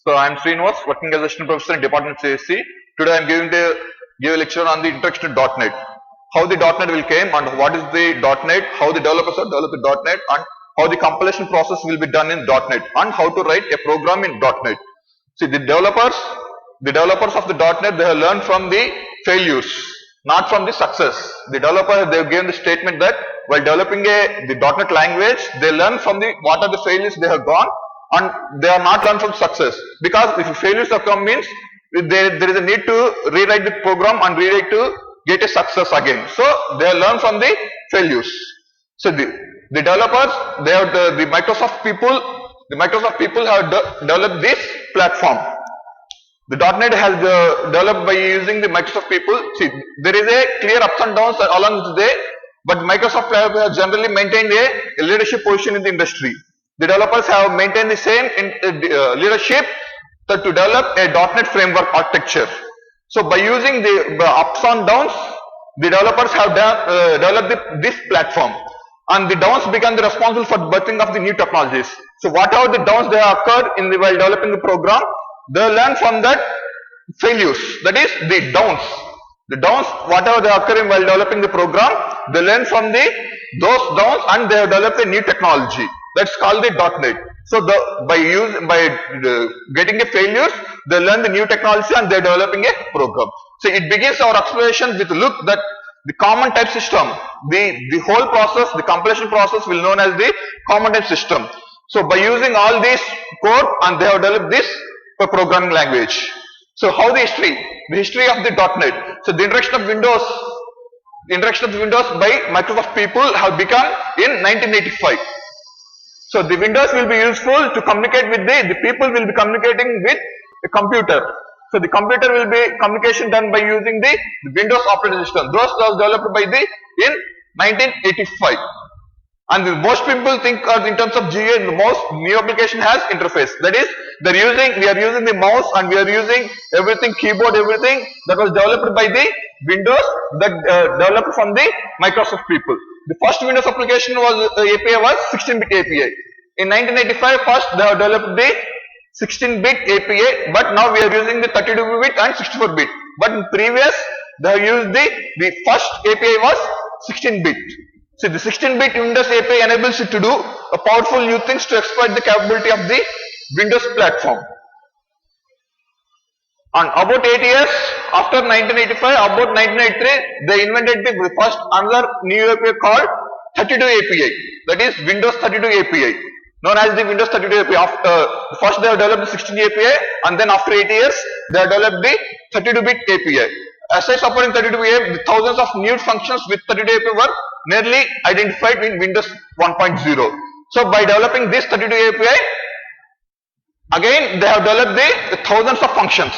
So I am Srinivas, working as assistant professor in Department CSC. Today I am give a lecture on the introduction to .NET. How the .NET will came and what is the .NET, how the developers have developed the .NET and how the compilation process will be done in .NET and how to write a program in .NET. See the developers of the .NET, they have learned from the failures, not from the success. The developer, they have given the statement that while developing the .NET language, they learn from the what are the failures they have gone and they are not learned from success. Because if failures have come means there is a need to rewrite the program and rewrite to get a success again. So they learn from the failures. So the developers, they have the Microsoft people have developed this platform. The .NET has developed by using the Microsoft people. See, there is a clear ups and downs along with the, but Microsoft has generally maintained a leadership position in the industry. The developers have maintained the same leadership to develop a .NET framework architecture. So by using the ups and downs, the developers have developed this platform, and the downs become the responsible for birthing of the new technologies. So whatever the downs they have occurred in the while developing the program, they learn from that failures. That is the downs. The downs, whatever they occur in while developing the program, they learn from those downs and they have developed a new technology. That's called the .NET. So by getting a failures, they learn the new technology and they're developing a program. So it begins our exploration with look that the common type system, the whole process, the compilation process will known as the common type system. So by using all these code and they have developed this programming language. So how the history of the .NET. So the introduction of Windows by Microsoft people have begun in 1985. So the Windows will be useful to communicate with the people will be communicating with a computer. So the computer will be communication done by using the Windows operating system. Those was developed by in 1985. And most people think in terms of GUI, the most new application has interface. That is, we are using the mouse and we are using everything, keyboard, everything that was developed by the Windows that developed from the Microsoft people. The first Windows application was API was 16-bit API. In 1985, first they have developed the 16-bit API, but now we are using the 32-bit and 64-bit. But in previous, they have used the first API was 16-bit. See, the 16-bit Windows API enables you to do a powerful new things to exploit the capability of the Windows platform. And about 8 years after 1985, about 1983, they invented the first another new API called 32 API. That is Windows 32 API, known as the Windows 32 API. First they have developed the 16 API, and then after 8 years, they have developed the 32-bit API. Aside supporting 32 API, the thousands of new functions with 32 API were nearly identified in Windows 1.0. So by developing this 32 API, again they have developed the thousands of functions.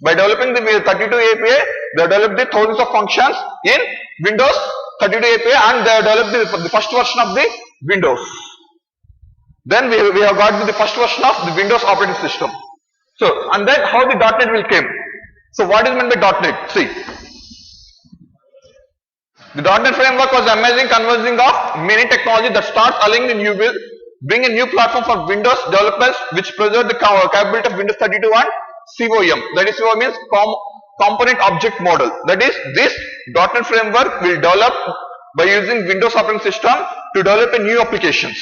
By developing the 32 API, they have developed the thousands of functions in Windows 32 API, and they have developed the first version of the Windows. Then we have got the first version of the Windows operating system. So, and then how the .NET will came. So what is meant by .NET? See, the .NET framework was amazing converging of many technology that starts allowing the new bring a new platform for Windows developers which preserve the capability of Windows 32 and COM. That is, COM means component object model. That is, this .NET framework will develop by using Windows operating system to develop a new applications.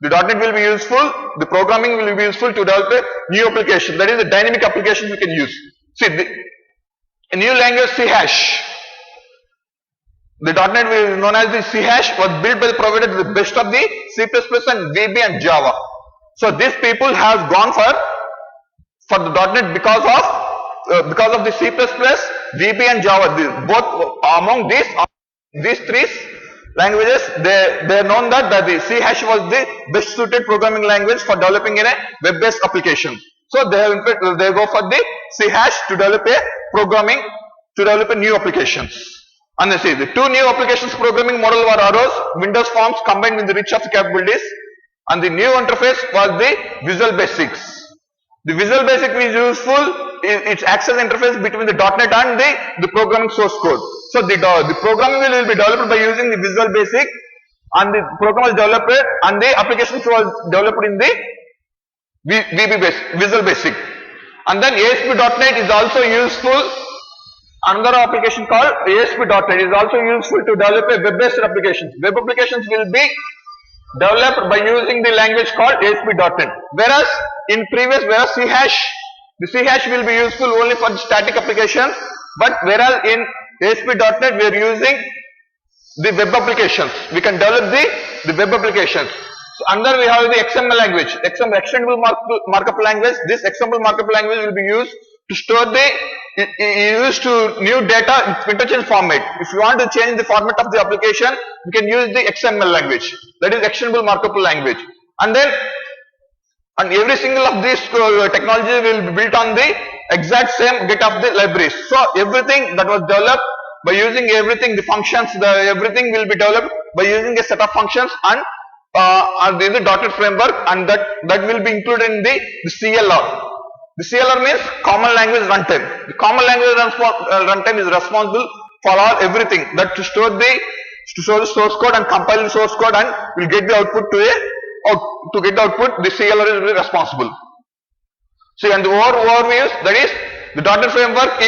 The .NET will be useful, the programming will be useful to develop a new application. That is, the dynamic application we can use. See, a new language C#. The .NET will known as the C# was built by the provider with the best of the C++ and VB and Java. So these people have gone for the .NET because of the C++, VB and Java. Both among these three languages, they are known that the C# was the best suited programming language for developing in a web-based application. So they go for the C# to develop a programming to develop a new applications. And they see the two new applications programming model were arose, Windows Forms combined with the rich of capabilities, and the new interface was the Visual Basics. The Visual Basic is useful, it's access interface between the .NET and the programming source code. So the programming will be developed by using the Visual Basic, and the program was developed and the application was developed in the Visual Basic. And then ASP.NET is also useful. Another application called ASP.NET is also useful to develop a web-based applications. Web applications will be developed by using the language called ASP.NET. Whereas C hash, the C hash will be useful only for the static applications. But whereas in ASP.NET we are using the web applications. We can develop the web applications. So under we have the XML language, extendable markup language. This XML markup language will be used to store to new data in interchange format. If you want to change the format of the application, you can use the XML language. That is extendable markup language. And every single of these technology will be built on the exact same get of the libraries. So everything that was developed by using everything, the functions, everything will be developed by using a set of functions and there is a .NET framework, and that will be included in the CLR. The CLR means Common Language Runtime. The Common Language Runtime is responsible for everything that to store the source code and compile the source code and will get the output to get the output. The CLR will be responsible. See, and the overviews, that is the .NET framework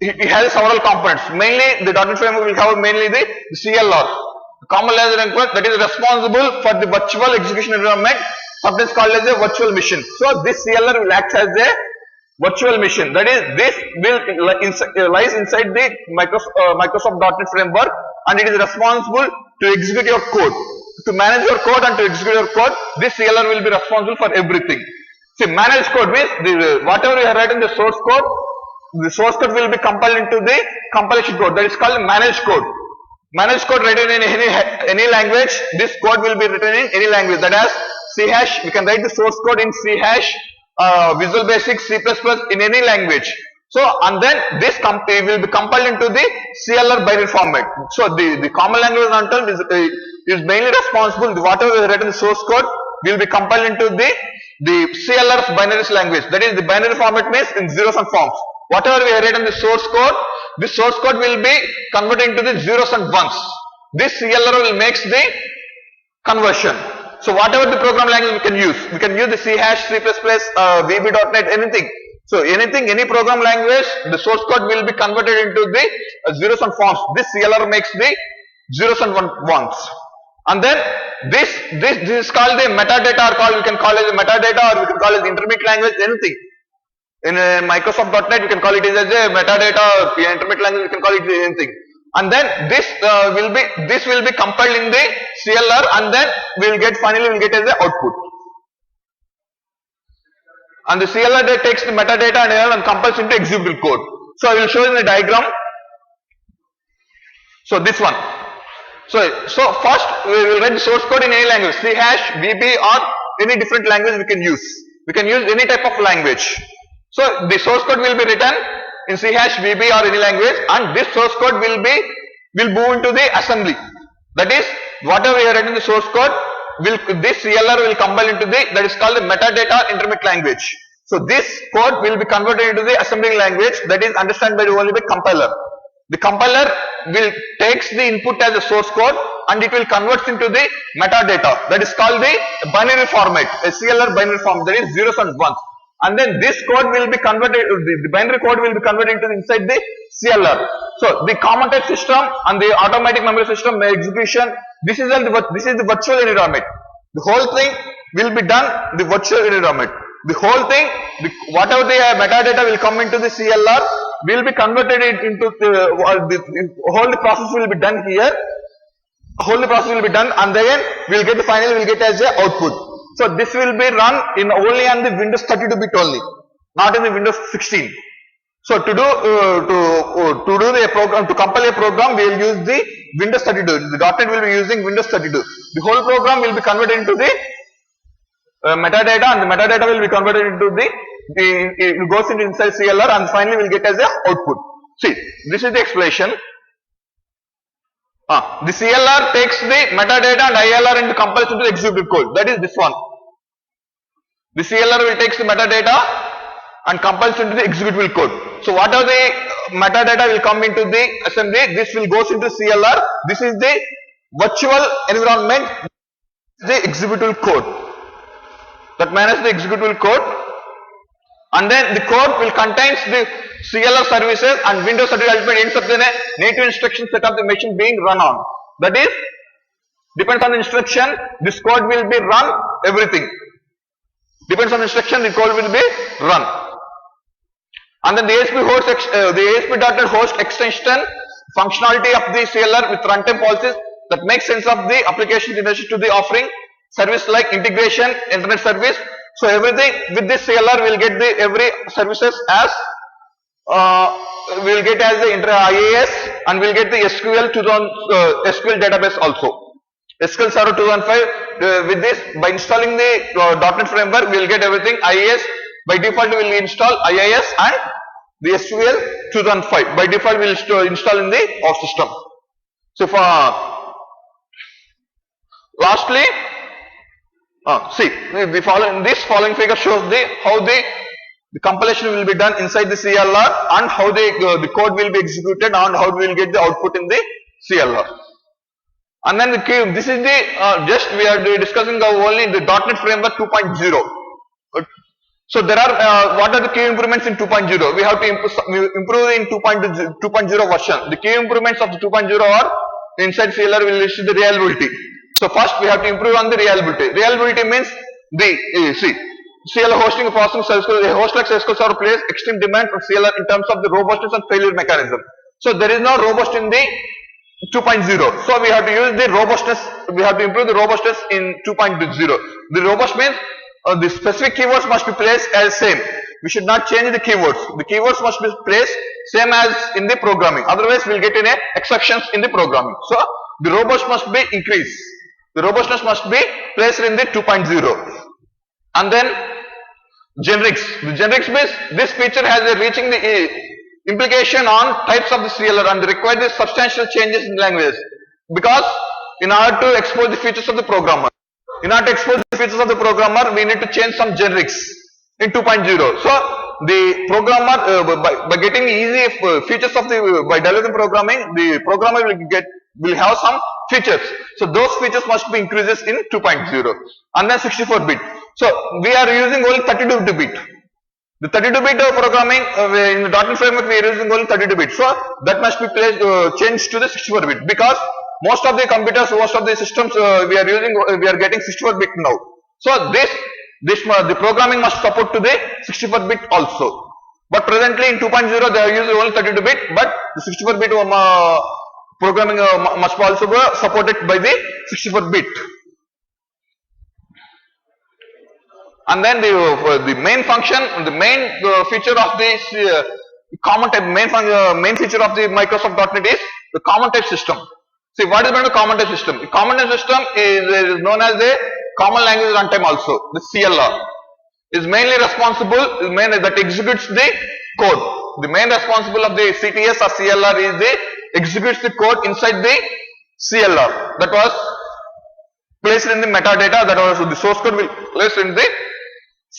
it has several components. Mainly the .NET framework will cover mainly the CLR. Common Language Runtime, that is responsible for the virtual execution environment, sometimes called as a virtual machine. So this CLR will act as a virtual machine. That is, this will lies inside the Microsoft .NET framework, and it is responsible to execute your code, to manage your code and to execute your code. This CLR will be responsible for everything. See, manage code means whatever you are writing the source code will be compiled into the compilation code. That is called managed code. Managed code written in any language. This code will be written in any language. That is C hash. We can write the source code in C hash, Visual Basic, C++ in any language. So, and then this will be compiled into the CLR binary format. So the Common Language Runtime is mainly responsible. Whatever is written in the source code will be compiled into the CLR binary language. That is, the binary format means in zeros and forms. Whatever we have written in the source code, this source code will be converted into the zeros and ones. This CLR will makes the conversion. So whatever the program language we can use the C hash, C++, VB.NET, anything. So anything, any program language, the source code will be converted into the zeros and forms. This CLR makes the zeros and ones. And then this is called the metadata, or we can call it the metadata, or we can call it the intermediate language, anything. In Microsoft.NET, you can call it as a metadata, or intermediate language, you can call it anything. And then this will be compiled in the CLR, and then finally we'll get as the output. And the CLR takes the metadata and compiles into executable code. So I will show you in the diagram. So this one. So first we will write the source code in any language, C hash, VB, or any different language we can use. We can use any type of language. So the source code will be written in C hash, VB, or any language, and this source code will move into the assembly. That is, whatever we have written in the source code, this CLR will compile into that is called the metadata intermediate language. So this code will be converted into the assembly language, that is understood by only by compiler. The compiler will takes the input as a source code and it will convert into the metadata, that is called the binary format, a CLR binary format, that is zeros and ones. And then this code will be converted, the binary code will be converted into inside the CLR. So the common type system and the automatic memory system execution, this is the virtual environment. The whole thing will be done the virtual environment. The whole thing, whatever the metadata will come into the CLR will be converted into the whole process will be done here. Whole process will be done, and then we'll get as a output. So this will be run in only on the Windows 32 bit only, not in the Windows 16. So to do the program, to compile a program, we will use the Windows 32. The .NET will be using Windows 32. The whole program will be converted into the metadata, and the metadata will be converted into it goes into inside CLR, and finally we'll get as a output. See, this is the explanation. The CLR takes the metadata and ILR into compiles into the executable code. That is this one. The CLR will takes the metadata and compiles into the executable code. So whatever the metadata will come into the assembly, this will goes into CLR. This is the virtual environment, the executable code that manages the executable code. And then the code will contains the CLR services and Windows development ends up in a native instruction set of the machine being run on. That is, depends on the instruction, this code will be run, everything. Depends on the instruction, the code will be run. And then the ASP.NET host extension functionality of the CLR with runtime policies that make sense of the application in relation to the offering service like integration, internet service. So everything with this CLR will get the every services as we'll get as the IaaS and we'll get the SQL SQL database also. SQL Server 2005 with this by installing the .NET framework we will get everything IaaS. By default we will install IaaS and the SQL 2005 by default we will install in the our system. So for lastly see this following figure shows how the compilation will be done inside the CLR and how the code will be executed and how we will get the output in the CLR. And then this is the just we are discussing only the .NET Framework 2.0. So there are what are the key improvements in 2.0? We have to improve in 2.0 version. The key improvements of the 2.0 are inside CLR will issue the reliability. So first we have to improve on the reliability. Reliability means the CLR hosting processing service. A host like SQL Server places extreme demand from CLR in terms of the robustness and failure mechanism. So there is no robust in the 2.0. So we have to use the robustness. We have to improve the robustness in 2.0. The robust means the specific keywords must be placed as same. We should not change the keywords. The keywords must be placed same as in the programming. Otherwise, we will get exceptions in the programming. So the robustness must be increased. The robustness must be placed in the 2.0. And then generics. The generics means this feature has a reaching the implication on types of the CLR and require the substantial changes in language because in order to expose the features of the programmer. In order to expose the features of the programmer, we need to change some generics in 2.0. So the programmer by getting easy features of the by developing programming, the programmer will have some features. So those features must be increases in 2.0 and then 64-bit. So we are using only 32-bit. The 32-bit programming in the .NET framework we are using only 32-bit. So that must be changed to the 64-bit because most of the computers, most of the systems we are getting 64-bit now. So the programming must support to the 64-bit also. But presently in 2.0 they are using only 32-bit, but the 64-bit programming must also be supported by the 64-bit. And then the main function, the main feature of this common type, main feature of the Microsoft .NET is the common type system. See, what is the common type system? The common type system is known as the common language runtime also. The CLR is mainly responsible, that executes the code. The main responsible of the CTS or CLR is the executes the code inside the CLR. That was placed in the metadata. That was the source code will place in the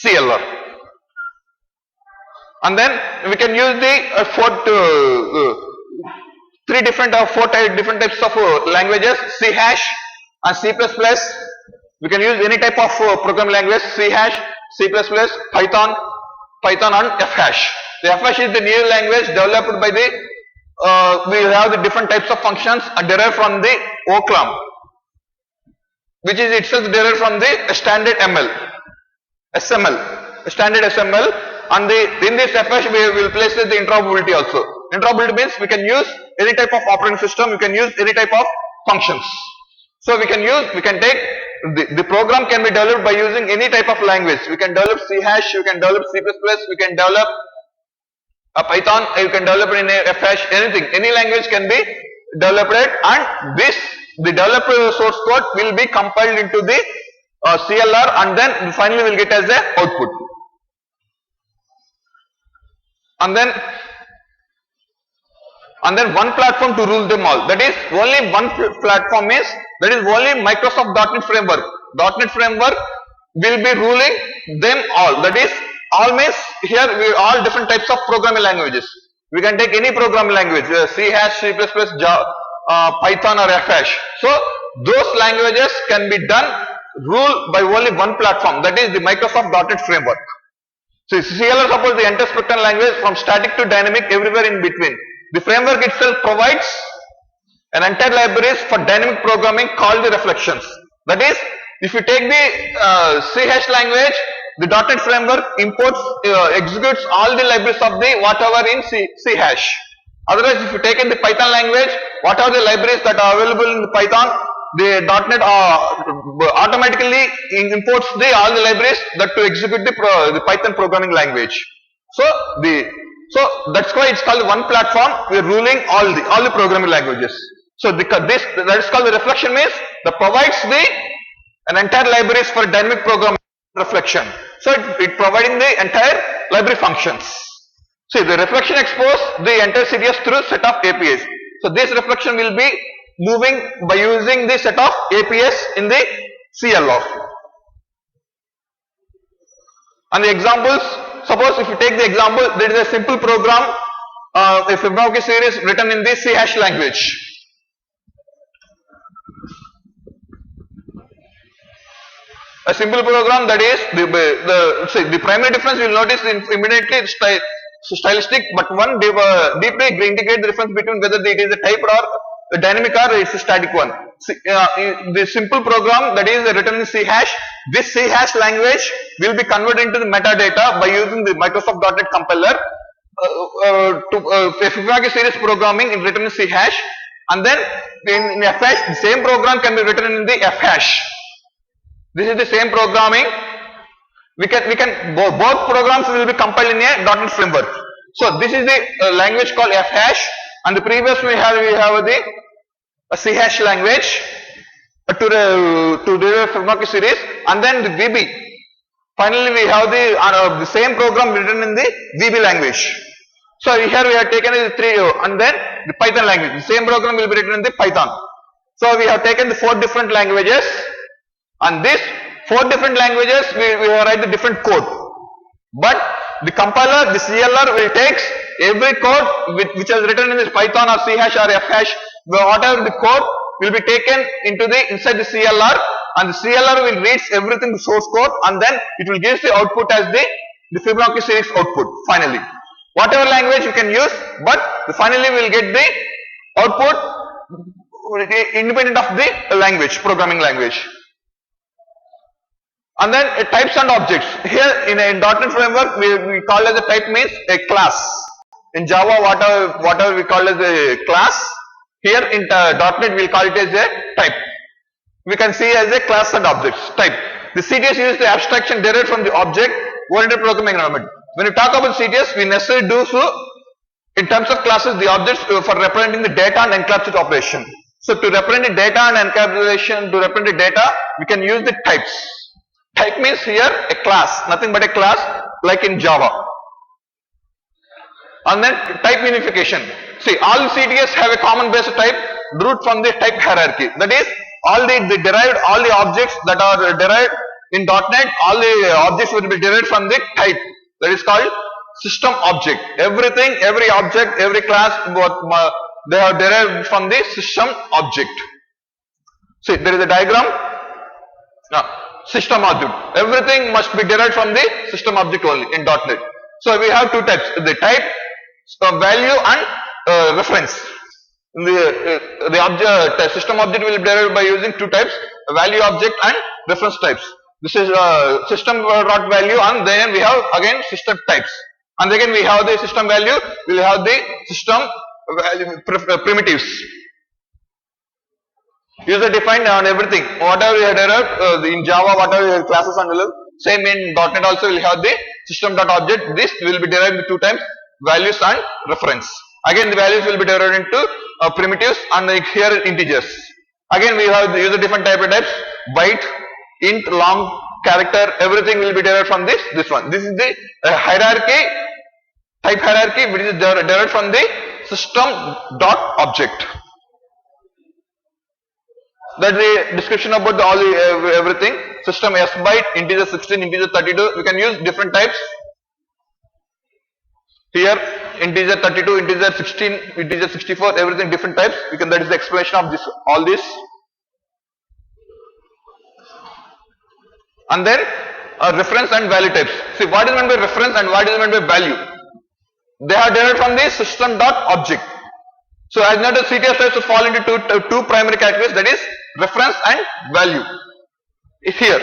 CLR. And then we can use the four different types of languages: C#, and C++. We can use any type of programming language: C#, C++, Python, and F#. The F# is the new language developed by the we have the different types of functions derived from the OCLAM, which is itself derived from the standard standard SML, and in this F# we will place the interoperability also. Interoperability means we can use any type of operating system, we can use any type of functions. So we can take the program can be developed by using any type of language. We can develop C#, we can develop C++, we can develop a Python, you can develop in a F#, anything, any language can be developed, and the developed source code will be compiled into the CLR, and then finally we will get as the output. And then one platform to rule them all. That is only one platform is only Microsoft .NET Framework. .NET Framework will be ruling them all. That is all means here we all different types of programming languages. We can take any programming language, C#, C++, Java, Python or F#. So those languages can be ruled by only one platform, that is the Microsoft .NET Framework. So CLR supports the entire spectrum language from static to dynamic everywhere in between. The framework itself provides an entire libraries for dynamic programming called the reflections. That is, if you take the C# language, the .NET framework imports, executes all the libraries of the whatever in C#. Otherwise, if you take in the Python language, what are the libraries that are available in the Python, the .NET automatically imports all the libraries that to execute the Python programming language. So that's why it's called one platform. We are ruling all the programming languages. So that is called the reflection, means that provides an entire libraries for dynamic programming reflection. So it providing the entire library functions. See, the reflection exposes the entire CDS through set of APIs. So this reflection will be moving by using the set of APIs in the CLR. And the examples, suppose if you take the example, there is a simple program, a Fibonacci series written in the C# language. A simple program, that is the primary difference you will notice immediately stylistic, but one deeply integrate the difference between whether it is a type or a dynamic or it's a static one. The simple program that is written in C#, this C# language will be converted into the metadata by using the Microsoft .NET compiler to a Fibonacci series programming is written in C#, and then in F#, the same program can be written in the F#. This is the same programming. Both programs will be compiled in a .NET framework. So this is the language called F#, and the previous we have the C# language to derive Fibonacci series, and then the VB. Finally, we have the same program written in the VB language. So here we have taken the three, and then the Python language. The same program will be written in the Python. So we have taken the 4 different languages. And these 4 different languages we write the different code, but the compiler, the CLR, will take every code which is written in this Python or C# or F#, whatever the code will be taken inside the CLR, and the CLR will read everything the source code, and then it will give the output as the Fibonacci series output. Finally, whatever language you can use, but finally we will get the output independent of the language, programming language. And then types and objects. Here in .NET framework, we call as a type means a class. In Java, whatever we call as a class, here in .NET we will call it as a type. We can see as a class and objects type. The CTS uses the abstraction derived from the object-oriented programming environment. When you talk about CTS, we necessarily do so in terms of classes, the objects for representing the data and encapsulate operation. So to represent the data and encapsulation, to represent the data, we can use the types. Type means here a class, nothing but a class like in Java. And then type unification. See, all CTS have a common base type root from the type hierarchy. That is, all the objects that are derived in .NET, all the objects will be derived from the type. That is called system object. Every object, every class, they are derived from the system object. See, there is a diagram. Now, system object. Everything must be derived from the system object only in .NET. So we have 2 types: the type, value, and reference. The object system object will be derived by using 2 types: value object and reference types. This is system.value, and then we have again system types. And again we have the system value. We will have the system primitives. User defined on everything. Whatever we have derived in Java, whatever classes and same in .NET also will have the system.object. This will be derived in 2 times: values and reference. Again the values will be derived into primitives, and here integers. Again we have the user defined types: byte, int, long, character. Everything will be derived from this one. This is the hierarchy, type hierarchy, which is derived from the system.object. That is the description about everything. System S byte, integer 16, integer 32. We can use different types. Here integer 32, integer 16, integer 64, everything different types. That is the explanation of this, all this. And then reference and value types. See, what is meant by reference and what is meant by value? They are derived from the system.object. So as noted, CTF types fall into two primary categories, that is reference and value. Is here.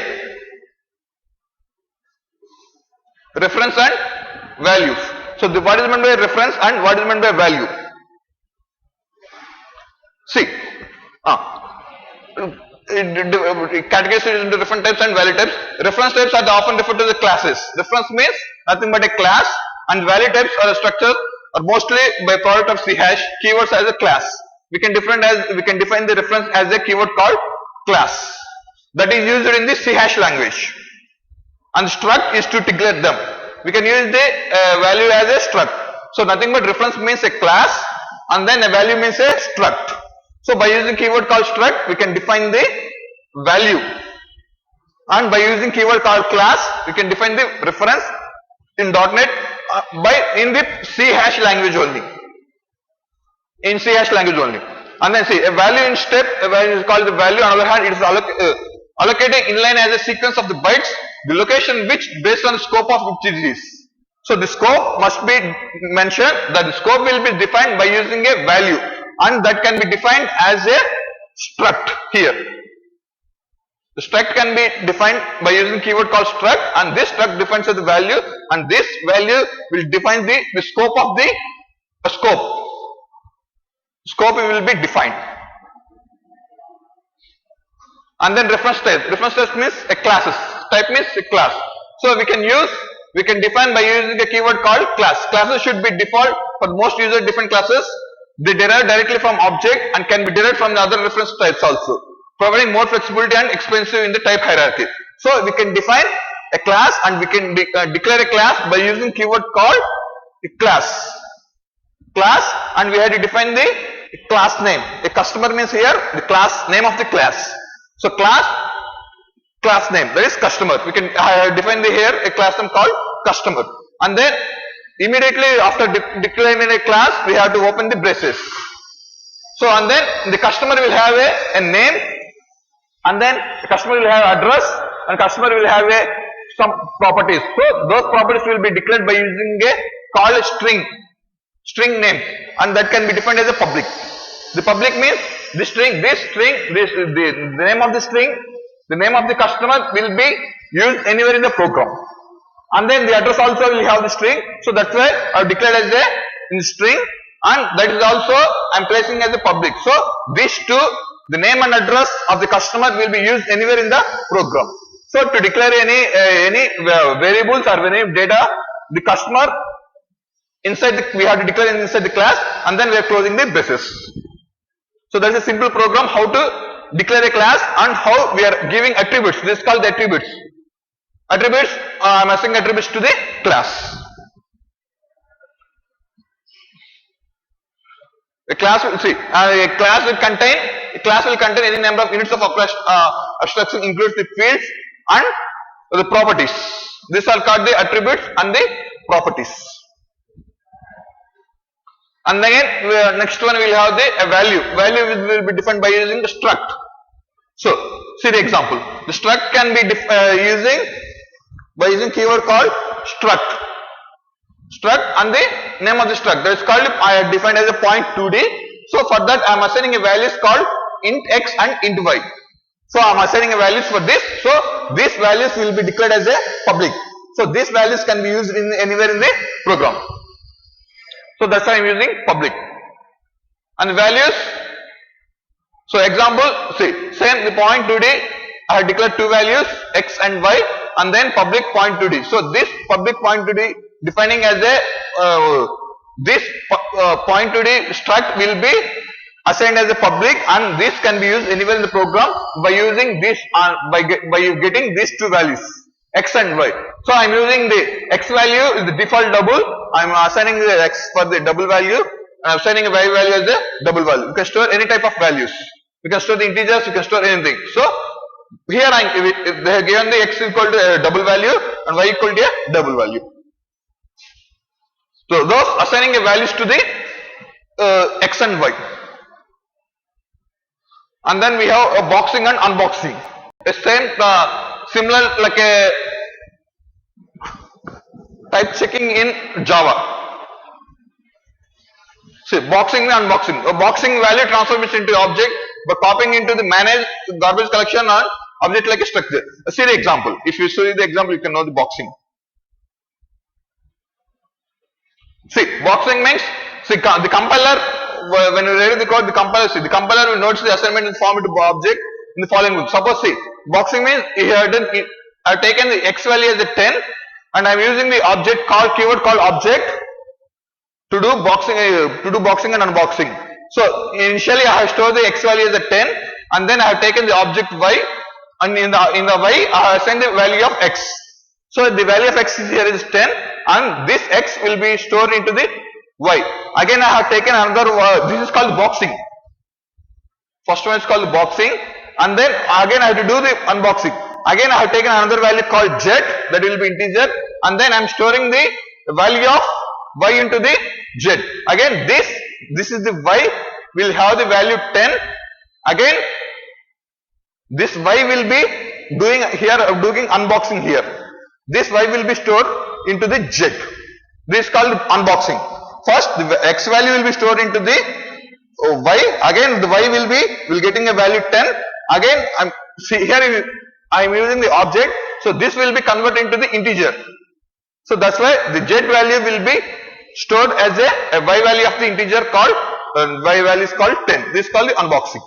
Reference and values. So what is meant by reference and what is meant by value? See, categorized into different types and value types. Reference types are often referred to the classes. Reference means nothing but a class, and value types are a structure or mostly by product of C hash keywords as a class. We can define the reference as a keyword called class that is used in the C hash language. And struct is to declare them. We can use the value as a struct. So nothing but reference means a class, and then a value means a struct. So by using keyword called struct, we can define the value, and by using keyword called class, we can define the reference in .NET in the C hash language only. In C hash language only. And then see, a value in step, a value is called the value. On the other hand, it is allocated inline as a sequence of the bytes, the location which based on the scope of which it is. So the scope must be mentioned, that the scope will be defined by using a value, and that can be defined as a struct here. The struct can be defined by using keyword called struct, and this struct defines the value, and this value will define the scope of the scope. Scope will be defined. And then reference type. Reference type means a classes. Type means a class. So we can define by using a keyword called class. Classes should be default for most user different classes. They derive directly from object and can be derived from the other reference types also, providing more flexibility and expensive in the type hierarchy. So we can define a class, and we can declare a class by using keyword called class. Class, and we have to define the class name. A customer means here the class name of the class. So class name, that is customer. We can define here a class name called customer, and then immediately after declaring a class, we have to open the braces. So and then the customer will have a name, and then the customer will have address, and customer will have some properties. So those properties will be declared by using a called string name, and that can be defined as a public. The public means the name of the string, the name of the customer will be used anywhere in the program, and then the address also will have the string. So that's why I have declared as a string, and that is also I am placing as a public. So these two, the name and address of the customer, will be used anywhere in the program. So to declare any variables or any data, the customer we have to declare inside the class, and then we are closing the braces. So that is a simple program how to declare a class and how we are giving attributes. This is called the attributes. Attributes, I am assigning attributes to the class. A class will contain any number of units of abstraction, includes the fields and the properties. These are called the attributes and the properties. And again, next one we will have a value. Value will be defined by using the struct. So, see the example. The struct can be by using keyword called struct. Struct and the name of the struct. That is called, I have defined as a point2d. So for that I am assigning a values called int x and int y. So I am assigning a values for this. So these values will be declared as a public. So these values can be used anywhere in the program. So that's why I am using public. And the values. So example, see, same the point2d, I have declared two values x and y, and then public point2d. So this public point2d defining as a this point2d struct will be assigned as a public, and this can be used anywhere in the program by using this by getting these two values x and y. So I am using the x value is the default double. I am assigning the x for the double value. I am assigning a y value as a double value. You can store any type of values. You can store the integers. You can store anything. So here they have given the x equal to a double value and y equal to a double value. So those assigning a values to the x and y. And then we have a boxing and unboxing. A same similar like a type checking in Java. See, boxing and unboxing. A boxing value transformation into object by copying into the manage garbage collection and object like a structure. See the example. If you see the example, you can know the boxing. See, boxing means, see, the compiler, when you read the code, the compiler will notice the assignment in form into object in the following way. Suppose, see, boxing means I have taken the x value as a 10 and I am using the object called, keyword called object to do boxing and unboxing. So, initially I have stored the x value as a 10 and then I have taken the object y, and in the y I have assigned the value of x. So, the value of x here is 10 and this x will be stored into the y. Again I have taken another, this is called boxing. First one is called boxing, and then again I have to do the unboxing. Again I have taken another value called z, that will be integer, and then I am storing the value of y into the z. Again this is the y will have the value 10. Again this y will be doing unboxing here. This y will be stored into the z. This is called unboxing. First the x value will be stored into the y. Again the y will getting a value 10. Again I am using the object. So this will be converted into the integer. So that's why the z value will be stored as a y value of the integer called y value is called 10. This is called the unboxing.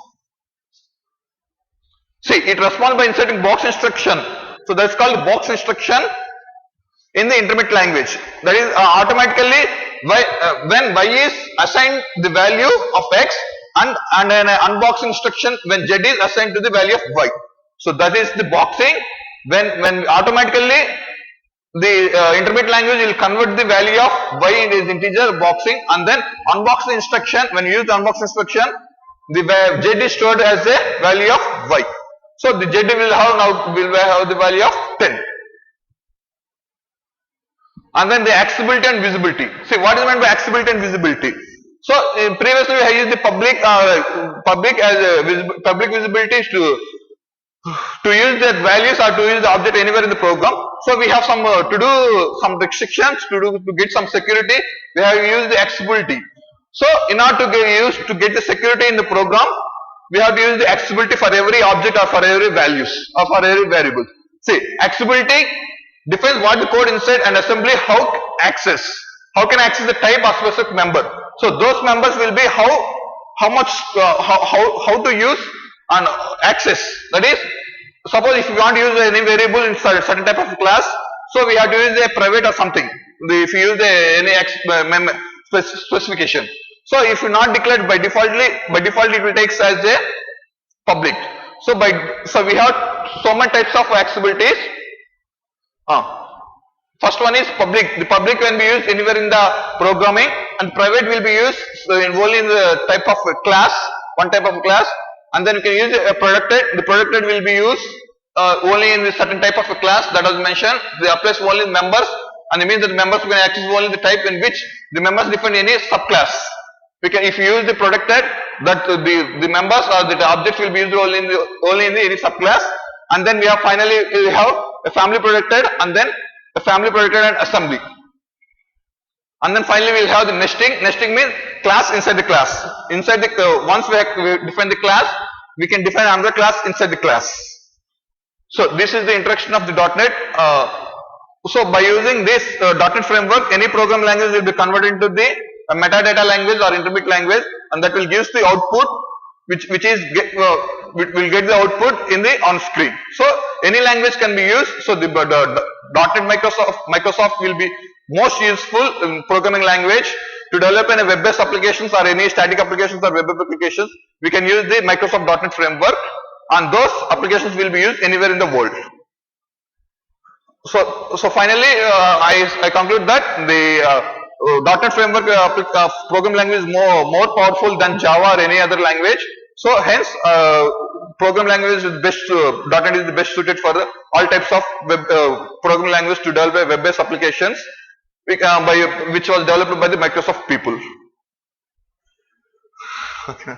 See, it responds by inserting box instruction. So that's called box instruction in the intermediate language. That is automatically when y is assigned the value of x and an unboxing instruction when z is assigned to the value of y. So that is the boxing. When automatically the intermediate language will convert the value of y into integer boxing, and then unboxing instruction, when you use the unboxing instruction, the z is stored as a value of y. So the z will have the value of 10. And then the accessibility and visibility. See, what is meant by accessibility and visibility? So previously we have used the public visibility to use the values or to use the object anywhere in the program. So we have some to do some restrictions to get some security. We have used the accessibility. So in order to get the security in the program, we have to use the accessibility for every object or for every values or for every variable. See, accessibility defines what the code inside and assembly how can access the type or specific member. So those members will be how to use and access. That is, suppose if you want to use any variable in certain type of class, so we have to use a private or something. If you use any specification. So if you not declared by default it will take as a public. So we have so many types of accessibilities. First one is public. The public can be used anywhere in the programming, and private will be used only in the type of class, one type of class, and then you can use a protected. The protected will be used only in the certain type of a class that was mentioned. They applies only members, and it means that members can access only the type in which the members define any subclass. If you use the protected, that the members or the objects will be used only in the any subclass, and then we have finally a family protected, and then a family protected and assembly, and then finally we will have the nesting. Nesting means class inside the class. Inside the once we define the class, we can define another class inside the class. So this is the introduction of the .NET. So by using this .NET framework, any program language will be converted into the metadata language or intermediate language, and that will give the output which will get the output in the on screen. So any language can be used. So the .NET Microsoft will be most useful in programming language to develop any web-based applications or any static applications or web applications. We can use the Microsoft .NET framework, and those applications will be used anywhere in the world. So finally, I conclude that the .NET framework program language is more powerful than Java or any other language. So hence, program language is best. .NET is the best suited for all types of web programming language to develop web-based applications, which was developed by the Microsoft people. Okay.